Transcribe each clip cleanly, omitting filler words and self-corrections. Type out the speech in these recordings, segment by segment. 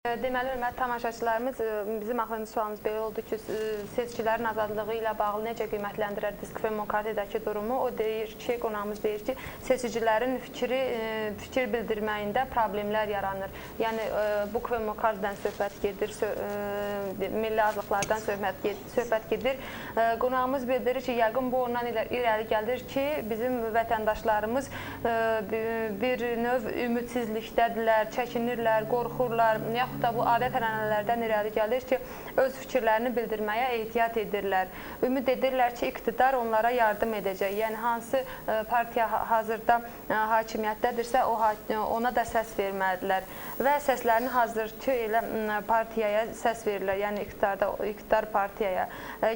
Deməli, hörmətli tamaşaçılarımız, bizim axırıncı sualımız belə oldu ki, seçkilərin azadlığı ilə bağlı necə qiymətləndirər Diskfemon kartedəki durumu? O deyir ki, qonağımız deyir ki, seçicilərin fikir bildirməyində problemlər yaranır. Yəni, bu Kfemon kartdən söhbət gedir, milli azlıqlardan söhbət gedir. Qonağımız bildirir ki, yəqin bu ondan irəli gəlir ki, bizim vətəndaşlarımız bir növ ümidsizlikdədirlər, çəkinirlər, qorxurlar, yaxud da bu adət-ənənələrdən irəli gəlir ki, öz fikirlərini bildirməyə ehtiyat edirlər. Ümid edirlər ki, iqtidar onlara yardım edəcək. Yəni, hansı partiya hazırda hakimiyyətdədirsə, ona da səs verməlidirlər. Və səslərini hazırki elə partiyaya səs verirlər, yəni iqtidar partiyaya.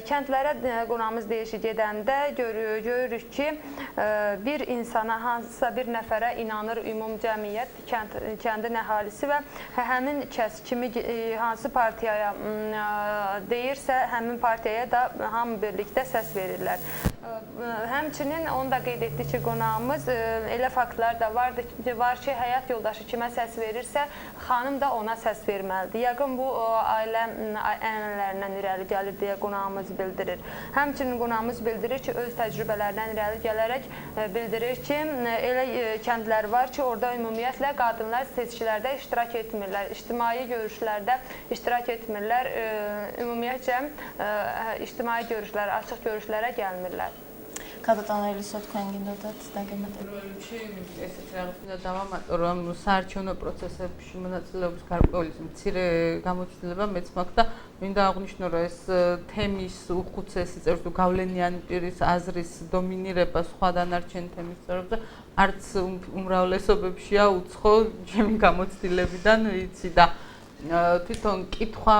Kəndlərə qonağımız deyir ki, gedəndə görürük ki, bir insana, hansısa bir nəfərə inanır ümum cəmiyyət, kəndin əhalisi və həmin kəs kimi hansı partiyaya deyirsə, həmin partiyaya da hamı birlikdə səs verirlər. Həmçinin onu da qeyd etdi ki, qonağımız elə faktlar da var ki, həyat yoldaşı kimə səs verirsə, xanım da ona səs verməlidir. Yəqin bu ailə ənənələrindən irəli gəlir deyə qonağımız bildirir. Həmçinin qonağımız bildirir ki, öz təcrübələrindən irəli gələrək bildirir ki, elə kəndlər var ki, orada ümumiyyətlə qadınlar seçkilərdə iştirak etmirlər, ictimai görüşlərdə iştirak etmirlər, ümumiyyətcə ictimai görüşlər, açıq görüşlərə gəlmirlər. გადატანილისო თქვენ გინდოდათ დაგემატებინათ. პრობლემში ესეც რაღაც უნდა დავამატო, რომ საარჩევნო პროცესებში მონაწილეობის გარკვეული მცირე გამოცდილება მეც მაქვს და მინდა აღვნიშნო, რომ ეს თემის უხუცესი წერს თუ გავლენიანი პირის აზრის დომინირება სხვა დანარჩენი თემის წერებზე არც უმრავლესობებშია უცხო ჩემი გამოცდილებიდან ვიცი და თვითონ კითხვა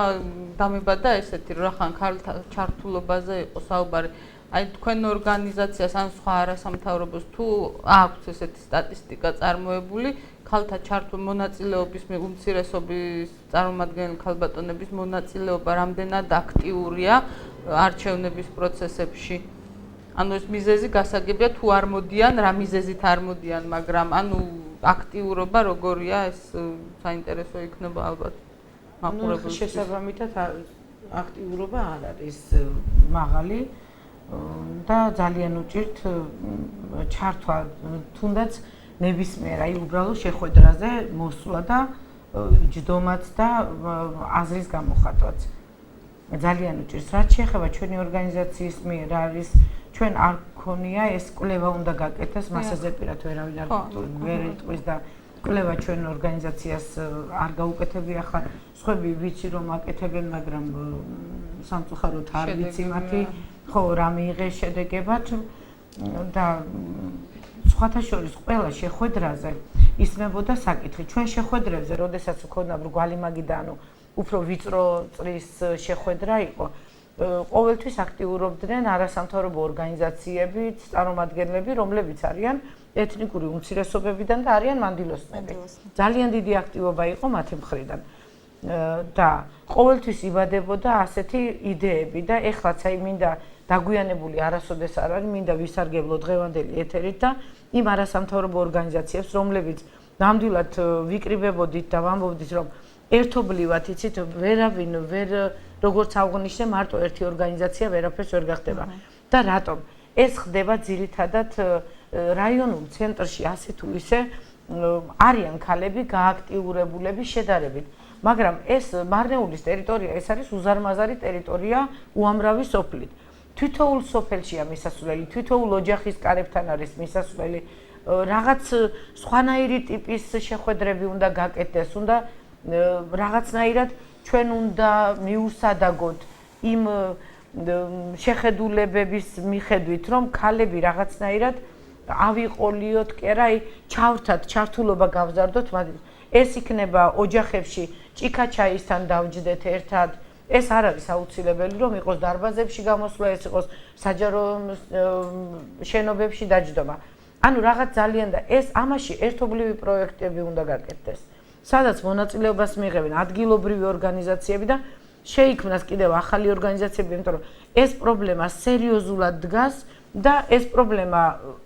დამებადა ესეთი, რომ რახან ქალთა ჩართულობაზე იყო საუბარი. Აი თქვენ ორგანიზაციას ან სხვა არასამთავრობოს თუ აქვს ესეთი სტატისტიკა წარმოებული ქალთა ჩართულ მონაწილეობის უმცირესობის წარმომადგენელი ქალბატონების მონაწილეობა რამდენად აქტიურია არჩევნების პროცესებში. ანუ ეს მიზეზი გასაგებია თუ არ მოდიან, რა მიზეზით არ მოდიან, მაგრამ ანუ აქტიურობა როგორია ეს საინტერესო იქნება ალბათ მაყურებელს. შესაბამისად აქტიურობა არ არის მაღალი. და ძალიან უჭირთ ჩართვა თუნდაც ნებისმიერ აი უბრალოდ შეხვედრაზე მოსვლა და ჯდომაც და აზრის გამოხატვაც ძალიან უჭირს. რაც შეეხება ჩვენი организაციის მიერ არის ჩვენ არ გქონია ეს კვლევა უნდა გაკეთდეს, მასაზე პირად ვერავინ ვერ იტყვის და კვლევა ჩვენ организაციას არ გაუკეთებია ხარ. სხვები ვიცი რომ აკეთებენ, მაგრამ სამწუხაროდ არ ვიცი მათი ხო რა მიიღეს შედეგებად და სხვათა შორის ყველა შეხვედრაზე ისმებოდა საკითხი. ჩვენ შეხვედრებზე, როდესაც მქონდა ბრგვალი მაგიდა, ანუ უფრო ვიწრო წრის შეხვედრა იყო, ყოველთვის აქტიურობდნენ არასამთავრობო ორგანიზაციები, წარმომადგენლები, რომლებიც არიან ეთნიკური უმცირესობებიდან და არიან მანდილოსნები. ძალიან დიდი აქტივობა იყო მათი მხრიდან. და ყოველთვის იბადებოდა ასეთი იდეები და ეხლაც აი მინდა დაგვიანებული არასოდეს არ არის, მინდა ვისარგებლო დღევანდელი ეთერით და იმ არასამთავრობო ორგანიზაციებს, რომლებიც ნამდვილად ვიკრიბებოდით და ვამბობდით, რომ ერთობლივად იცით, ვერავინ ვერ როგორც აღნიშნე, მარტო ერთი ორგანიზაცია ვერაფერს ვერ გახდება. და რატომ? ეს ხდება ძირითადად რაიონულ ცენტრში ასე თუ ისე არიან ქალები გააქტიურებულები შედარებით. მაგრამ ეს მარნეულის ტერიტორია, ეს არის უზარმაზარი ტერიტორია უამრავი სოფლით. თითოეულ სოფელშია მისასვლელი, თითოეულ ოჯახის კარებთან არის მისასვლელი. რაღაც სხვანაირი ტიპის შეხვედრები უნდა გაკეთდეს, უნდა რაღაცნაირად ჩვენ უნდა მიუსადაგოთ იმ შეხედულებების მიხედვით, რომ ქალები რაღაცნაირად ავიყოლიოთ, კი არა, ჩავრთათ, ჩართულობა გავზარდოთ, ეს იქნება ოჯახებში ჭიქაჩაისთან დავჯდეთ ერთად. ეს არ არის აუცილებელი, რომ იყოს დარბაზებში გამოსვლა, ეს იყოს საჯარო შენობებში დაჯდომა. ანუ რაღაც ძალიან და ეს ამაში ერთობლივი პროექტები უნდა გაკეთდეს, სადაც მონაწილეობას მიიღებენ ადგილობრივი ორგანიზაციები და შეიქმნას კიდევ ახალი ორგანიზაციები, იმიტომ რომ ეს პრობლემა სერიოზულად დგას და ეს პრობლემა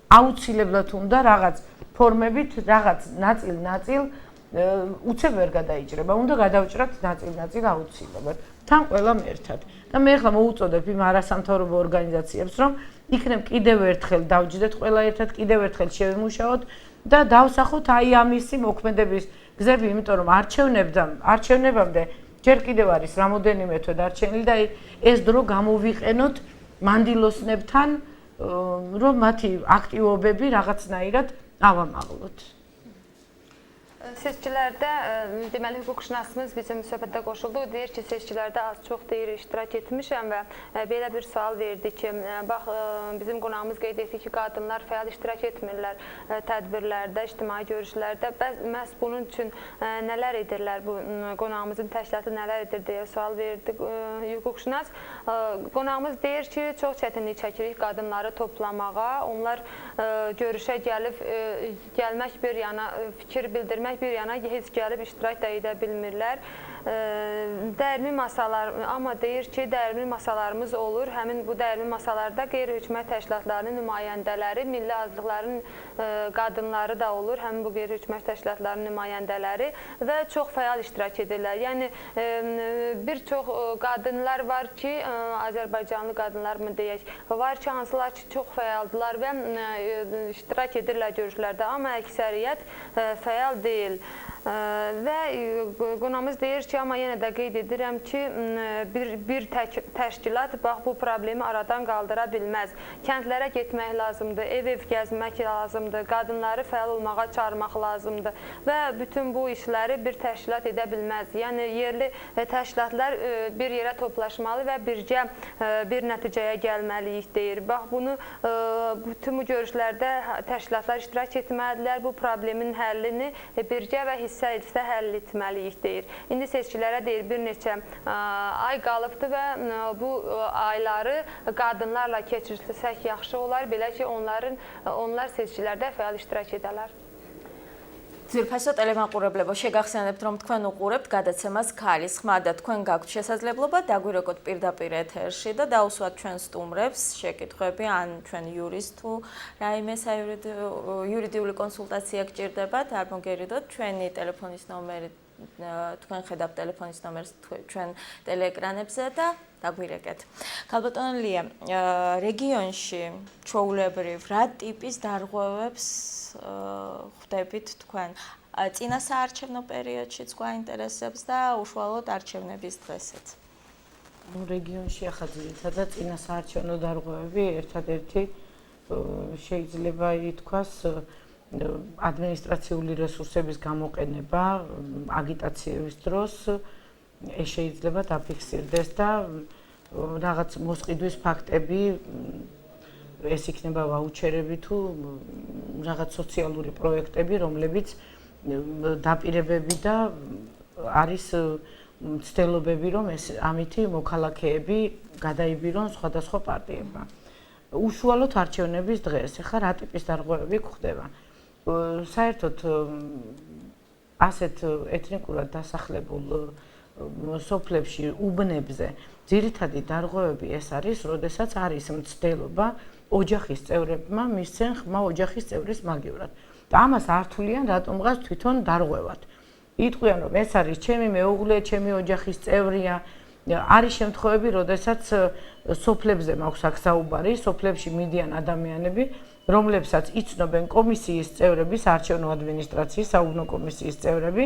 აუცილებლად უნდა რაღაც ფორმებით, რაღაც ნაწილ უცებ ვერ გადაიჭრება, უნდა გადავჭრათ ნაწილ-ნაწილ აუცილებლად. თან ყველამ ერთად. და მე ახლა მოუწოდებ იმ არასამთავრობო ორგანიზაციებს, რომ იქნებ კიდევ ერთხელ დავჯდეთ ყველა ერთად, კიდევ ერთხელ შევიმუშაოთ და დავსახოთ აი ამისი მოქმედების გზები, იმიტომ რომ არჩევნებამდე ჯერ კიდევ არის რამოდენიმე თვე დარჩენილი და ეს დრო გამოვიყენოთ მანდილოსნებთან, რომ მათი აქტივობები რაღაცნაირად avamağlot. Seçkilərdə deməli hüquqşünasımız bizim söhbətdə qoşuldu. Deyir ki, seçkilərdə az çox deyir iştirak etmişəm və belə bir sual verdi ki, bax bizim qonağımız qeyd etdi ki, qadınlar fəal iştirak etmirlər tədbirlərdə, ictimai görüşlərdə. Məhz bunun üçün nələr edirlər, bu qonağımızın təşkilatı nələr edir deyə sual verdi hüquqşünas. Qonağımız deyir ki, çox çətinlik çəkirik qadınları toplamağa. Onlar görüşə gəlmək bir yana, fikir bildirmək bir yana heç gəlib iştirak da edə bilmirlər. Dəyirmi masalar, amma deyir ki, dəyirmi masalarımız olur. Həmin bu dəyirmi masalarda qeyri-hökumət təşkilatlarının nümayəndələri, milli azlıqların qadınları da olur. Həmin bu qeyri-hökumət təşkilatlarının nümayəndələri və çox fəal iştirak edirlər. Yəni, bir çox qadınlar var ki, Azərbaycanlı qadınlar mı deyək, var ki, hansılar ki, çox fəaldılar və iştirak edirlər görüşlərdə, amma əksəriyyət fəal deyil. Və qonağımız deyir ki, amma yenə də qeyd edirəm ki, bir təşkilat bax bu problemi aradan qaldıra bilməz. Kəndlərə getmək lazımdır, ev-ev gəzmək lazımdır, qadınları fəal olmağa çağırmaq lazımdır və bütün bu işləri bir təşkilat edə bilməz. Yəni, yerli təşkilatlar bir yerə toplaşmalı və bircə bir nəticəyə gəlməliyik deyir. Bax, bunu bütün bu görüşlərdə təşkilatlar iştirak etməlidirlər, bu problemin həllini bircə və hissə həll etməliyik deyir. İndi seçkilərə deyir bir neçə ay qalıbdır və bu ayları qadınlarla keçirsək yaxşı olar, belə ki, onlar seçkilərdə fəal iştirak edələr. ძირფასო ტელემაყურებლებო, შეგახსენებთ, რომ თქვენ უყურებთ გადაცემას ქალის ხმა და თქვენ გაქვთ შესაძლებლობა დაგვირეკოთ პირდაპირ ეთერში და დაუსვათ ჩვენ სტუმრებს შეკითხვები ან ჩვენ იურისტ თუ რაიმე იურიდიული კონსულტაცია გჭირდებათ, არ მოგერიდოთ ჩვენი ტელეფონის ნომერი თქვენ ხედავთ ტელეფონის ნომერს ჩვენ ტელეეკრანებზე და დაგვირეკეთ. ქალბატონო ლია, რეგიონში ჩვეულებრივ რა ტიპის დარღვევებს ხვდებით თქვენ? წინა საარჩევნო პერიოდშიც გვაინტერესებს და უშუალოდ არჩევნების დღესაც. რეგიონში ახლა ძირითადად წინა საარჩევნო დარღვევები ერთადერთი შეიძლება ითქვას ადმინისტრაციული რესურსების გამოყენება აგიტაციის დროს ეს შეიძლება დაფიქსირდეს და რაღაც მოსყიდვის ფაქტები ეს იქნება ვაუჩერები თუ რაღაც სოციალური პროექტები, რომლებიც დაპირებები და არის მცდელობები, რომ ეს ამითი მოქალაქეები გადაიბირონ სხვადასხვა პარტიებმა. უშუალოდ არჩევნების დღეს ახლა რა ტიპის დარღვევები გვხდება? საერთოდ ასეთ ეთნიკურად დასახლებულ სოფლებში უბნებზე ძირითადი დარღვევები ეს არის, როდესაც არის მცდელობა ოჯახის წევრებმა მისცენ ხმა ოჯახის წევრის მაგივრად. და ამას ართულიან რატომღაც თვითონ დარღვევად. იტყვიან, რომ ეს არის ჩემი მეუღლე, ჩემი ოჯახის წევრია. არის შემთხვევები, როდესაც სოფლებზე მაქვს აქ საუბარი, სოფლებში მიდიან ადამიანები, რომლებსაც იცნობენ კომისიის წევრები, საარჩევნო ადმინისტრაციის, საუბნო კომისიის წევრები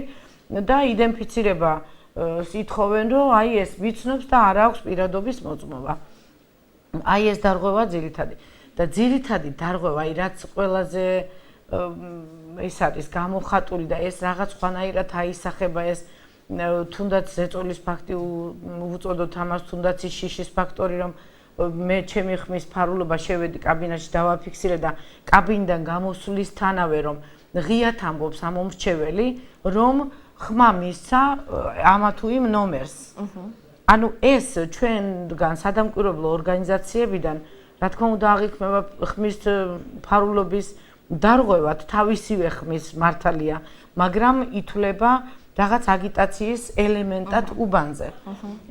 და იდენტიფიცირება ითხოვენ, რომ აი ეს ვიცნობს და არ აქვს პირადობის მოწმობა. აი ეს დარღვევა ძირითადი. და ძირითადი დარღვევა, აი რაც ყველაზე ეს არის გამოხატული და ეს რაღაც ხვანაირად აისახება ეს თუნდაც ზეწოლის ფაქტი უწოდოთ ამას, თუნდაც ის შიშის ფაქტორი, რომ მე ჩემი ხმის ფარულობა შევედი კაბინეტში დავაფიქსირე და კაბინიდან გამოსვლისთანავე რომ ღიათ ამბობს ამომრჩეველი, რომ ხმა მისცა ამა თუ იმ ნომერს. ანუ ეს ჩვენგან სადამკვირვებლო ორგანიზაციებიდან რა თქმა უნდა აღიქმება ხმის ფარულობის დარღვევად თავისივე ხმის მართალია, მაგრამ ითვლება რაღაც აგიტაციის ელემენტად უბანზე.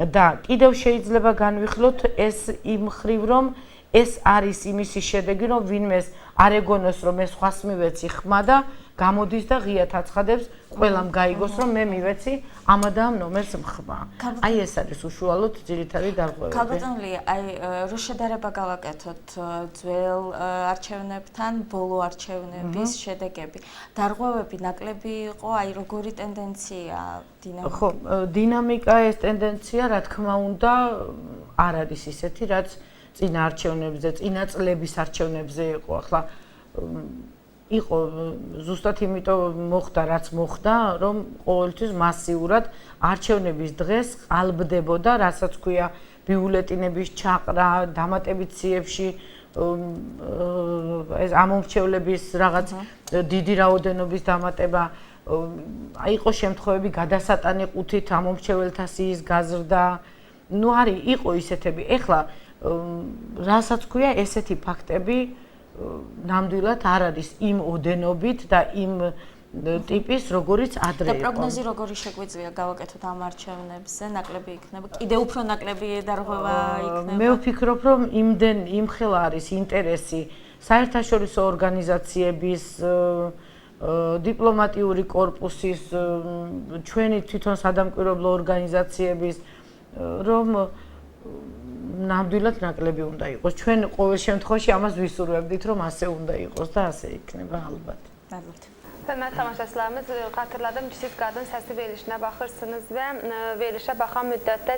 და კიდევ შეიძლება განვიხილოთ ეს იმ ხრივ, რომ ეს არის იმისი შედეგი, რომ ვინმეს არ ეგონოს, რომ ეს ხმას მივეცი ხმა და გამოდის და ღიად აცხადებს ყველამ გაიგოს რომ მე მივეცი ამა და ამ ნომერს მხვა. აი ეს არის უშუალოდ ძირითადი დარღვევები. ქალბატონი, აი რო შედარება გავაკეთოთ ძველ არჩევნებთან ბოლო არჩევნების შედეგები. დარღვევები ნაკლები იყო, აი როგორი ტენდენცია დინამიკა? ხო, დინამიკა ეს ტენდენცია რა თქმა უნდა არ არის ისეთი, რაც წინა არჩევნებზე, წინა წლების არჩევნებზე იყო. ახლა იყო ზუსტად იმიტომ მოხდა, რაც მოხდა, რომ ყოველთვის მასიურად არჩევნების დღეს ყალბდებოდა, რასაც ქვია ბიულეტინების ჩაყრა, დამატებით ციებში ეს ამომრჩევლების რაღაც დიდი რაოდენობის დამატება. იყო შემთხვევები გადასატანი ყუთით ამომრჩეველთა სიის გაზრდა. ნუ არის იყო ისეთები. ეხლა რასაც ქვია ესეთი ფაქტები ნამდვილად არ არის იმ ოდენობით და იმ ტიპის როგორიც ადრე იყო. და პროგნოზი როგორი შეგვიძლია გავაკეთოთ ამ არჩევნებზე? ნაკლები იქნება? კიდევ უფრო ნაკლები დარღვევა იქნება? მე ვფიქრობ, რომ იმხელა არის ინტერესი საერთაშორისო ორგანიზაციების, დიპლომატიური კორპუსის, ჩვენი თვითონ სადამკვირვებლო ორგანიზაციების, რომ ნამდვილად ნაკლები უნდა იყოს. ჩვენ ყოველ შემთხვევაში ამას ვისურვებდით, რომ ასე უნდა იყოს და ასე იქნება albət. Hörmətli tamaşaçılarımız, xatırladım ki, siz qadın səsi verilişinə baxırsınız və verilişə baxan müddətdə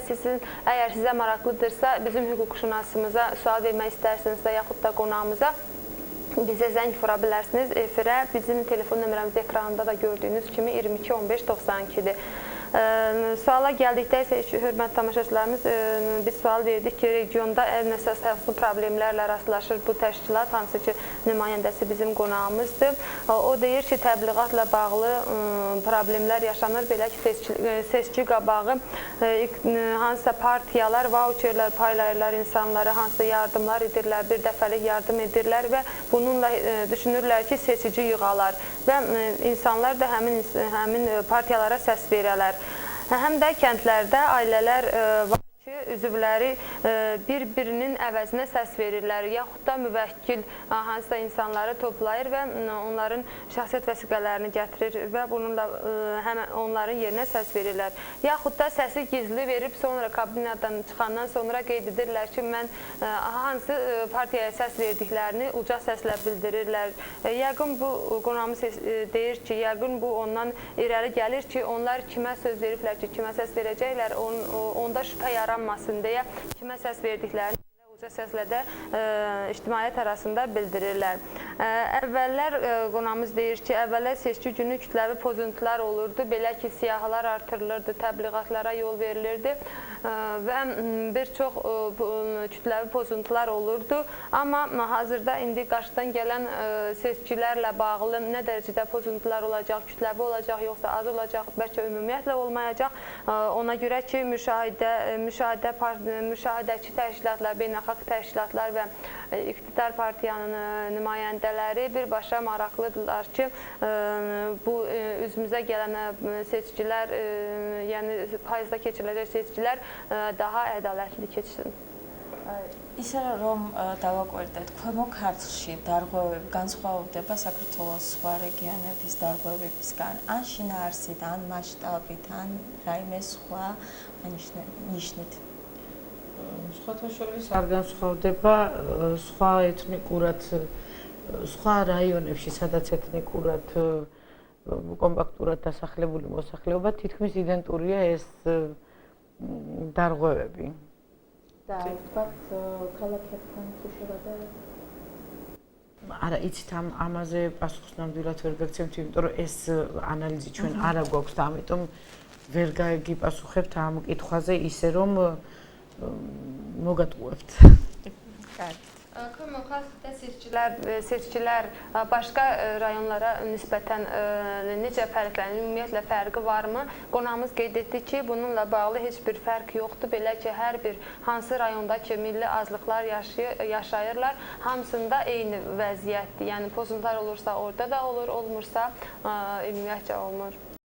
əgər sizə maraqlıdırsa, bizim hüquqşünasımıza sual vermək istərsinizsə, yaxud da qonağımıza bizə zəng vura bilərsiniz. Efirə bizim telefon nömrəmiz ekranda da gördüyünüz kimi 22 15 92-dir. Suala gəldikdə isə hörmətli tamaşaçılarımız, biz sual verdik ki, regionda ən əsas problemlərlə rastlaşır bu təşkilat, hansı ki, nümayəndəsi bizim qonağımızdır. O deyir ki, təbliğatla bağlı problemlər yaşanır, belə ki, seçki qabağı hansısa partiyalar, voucherlər paylayırlar insanlara, hansısa yardımlar edirlər, bir dəfəlik yardım edirlər və bununla düşünürlər ki, seçici yığalar və insanlar da həmin partiyalara səs verələr. Həm də kəndlərdə ailələr var ki, üzvləri bir-birinin əvəzinə səs verirlər, yaxud da müvəkkil hansısa insanları toplayır və onların şəxsiyyət vəsiqələrini gətirir və bununla onların yerinə səs verirlər. Yaxud da səsi gizli verib sonra kabinadan çıxandan sonra qeyd edirlər ki, mən hansı partiyaya səs verdiklərini uca səslə bildirirlər. Yəqin bu qonağımız deyir ki, yəqin bu ondan irəli gəlir ki, onlar kimə söz veriblər ki, kimə səs verəcəklər, onda şübhə yaranmasın deyə kimə səs verdiklərini uca səslə də ictimaiyyət arasında bildirirlər. Əvvəllər qonağımız deyir ki, əvvəllər seçki günü kütləvi pozuntular olurdu, belə ki, siyahılar artırılırdı, təbliğatlara yol verilirdi və bir çox kütləvi pozuntular olurdu. Amma hazırda indi qarşıdan gələn seçkilərlə bağlı nə dərəcədə pozuntular olacaq, kütləvi olacaq, yoxsa az olacaq, bəlkə ümumiyyətlə olmayacaq. Ona görə ki, müşahidəçi təşkilatlar, beynəlxalq təşkilatlar və iqtidar partiyanın nümayəndələri birbaşa maraqlıdırlar ki, bu üzümüzə gələn seçkilər, yəni payızda keçiriləcək seçkilər daha ədalətli keçsin. ისე რომ დავაკვირდეთ, ქვემო ქართლში დარღვევები განსხვავდება საქართველოს სხვა რეგიონების დარღვევებისგან, ან შინაარსით, ან მასშტაბით, ან რაიმე სხვა ნიშნით. სხვათა შორის არ განსხვავდება, სხვა ეთნიკურად, სხვა რაიონებში, სადაც ეთნიკურად კომპაქტურად დასახლებული მოსახლეობა, თითქმის იდენტურია ეს დარღვევები. და თქვათ ქალაქებთან თუ შევადარებთ? არა, იცით ამაზე პასუხს ნამდვილად ვერ გაგცემთ, იმიტომ რომ ეს ანალიზი ჩვენ არ გვაქვს და ამიტომ ვერ გაგიპასუხებთ ამ კითხვაზე ისე რომ მოგატყუებთ. კარგი. Kvemo xalqda seçkilər başqa rayonlara nisbətən necə fərqlənir, ümumiyyətlə fərqi varmı? Qonağımız qeyd etdi ki, bununla bağlı heç bir fərq yoxdur. Belə ki, hər bir hansı rayonda ki, milli azlıqlar yaşayırlar, hamısında eyni vəziyyətdir. Yəni pozuntular olursa orada da olur, olmursa ümumiyyətcə olmur.